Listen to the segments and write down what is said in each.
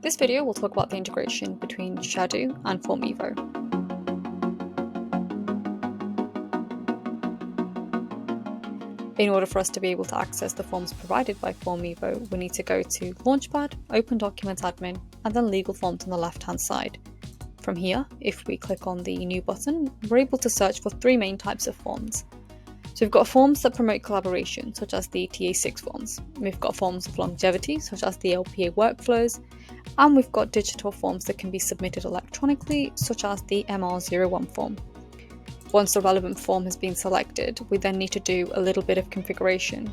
This video will talk about the integration between ShareDo and FormEvo. In order for us to be able to access the forms provided by FormEvo, we need to go to Launchpad, Open Documents Admin, and then Legal Forms on the left-hand side. From here, if we click on the New button, we're able to search for three main types of forms. So we've got forms that promote collaboration, such as the TA6 forms. We've got forms of longevity, such as the LPA workflows, and we've got digital forms that can be submitted electronically, such as the MR01 form. Once the relevant form has been selected, we then need to do a little bit of configuration.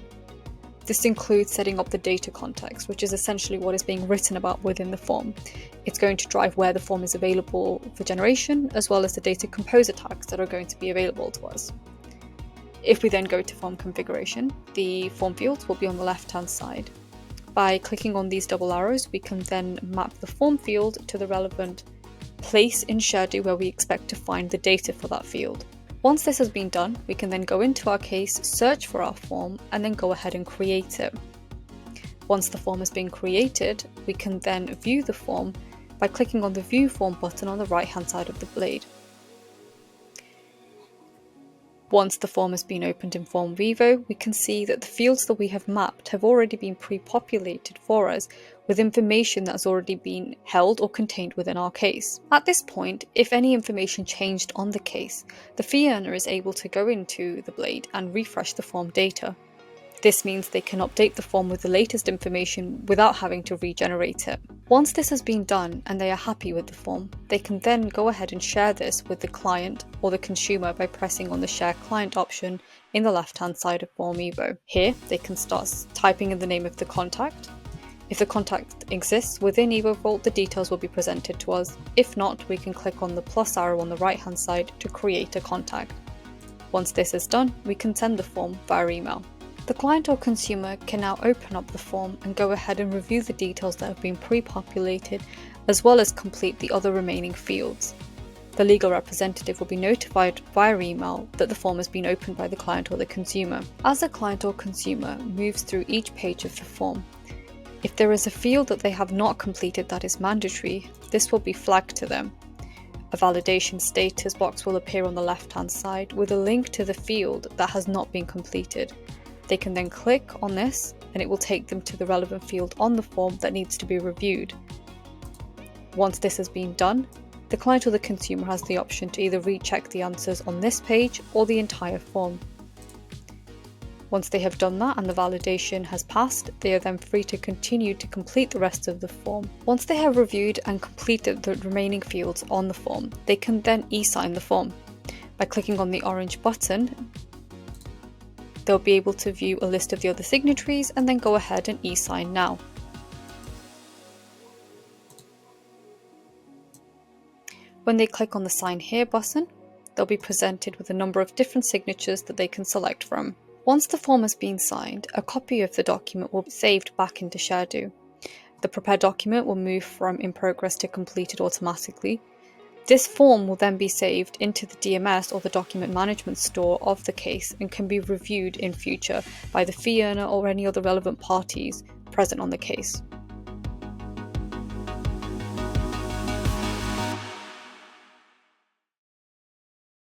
This includes setting up the data context, which is essentially what is being written about within the form. It's going to drive where the form is available for generation, as well as the data composer tags that are going to be available to us. If we then go to form configuration, the form fields will be on the left-hand side. By clicking on these double arrows, we can then map the form field to the relevant place in ShareDo where we expect to find the data for that field. Once this has been done, we can then go into our case, search for our form, and then go ahead and create it. Once the form has been created, we can then view the form by clicking on the View Form button on the right-hand side of the blade. Once the form has been opened in FormEvo, we can see that the fields that we have mapped have already been pre-populated for us with information that's already been held or contained within our case. At this point, if any information changed on the case, the fee earner is able to go into the blade and refresh the form data. This means they can update the form with the latest information without having to regenerate it. Once this has been done and they are happy with the form, they can then go ahead and share this with the client or the consumer by pressing on the Share Client option in the left-hand side of FormEvo. Here, they can start typing in the name of the contact. If the contact exists within EvoVault, the details will be presented to us. If not, we can click on the plus arrow on the right-hand side to create a contact. Once this is done, we can send the form via email. The client or consumer can now open up the form and go ahead and review the details that have been pre-populated, as well as complete the other remaining fields. The legal representative will be notified via email that the form has been opened by the client or the consumer. As the client or consumer moves through each page of the form, if there is a field that they have not completed that is mandatory, this will be flagged to them. A validation status box will appear on the left-hand side with a link to the field that has not been completed. They can then click on this and it will take them to the relevant field on the form that needs to be reviewed. Once this has been done, the client or the consumer has the option to either recheck the answers on this page or the entire form. Once they have done that and the validation has passed, they are then free to continue to complete the rest of the form. Once they have reviewed and completed the remaining fields on the form, they can then e-sign the form. By clicking on the orange button, they'll be able to view a list of the other signatories and then go ahead and e-sign now. When they click on the Sign Here button, they'll be presented with a number of different signatures that they can select from. Once the form has been signed, a copy of the document will be saved back into ShareDo. The prepared document will move from in progress to completed automatically. This form will then be saved into the DMS or the document management store of the case and can be reviewed in future by the fee earner or any other relevant parties present on the case.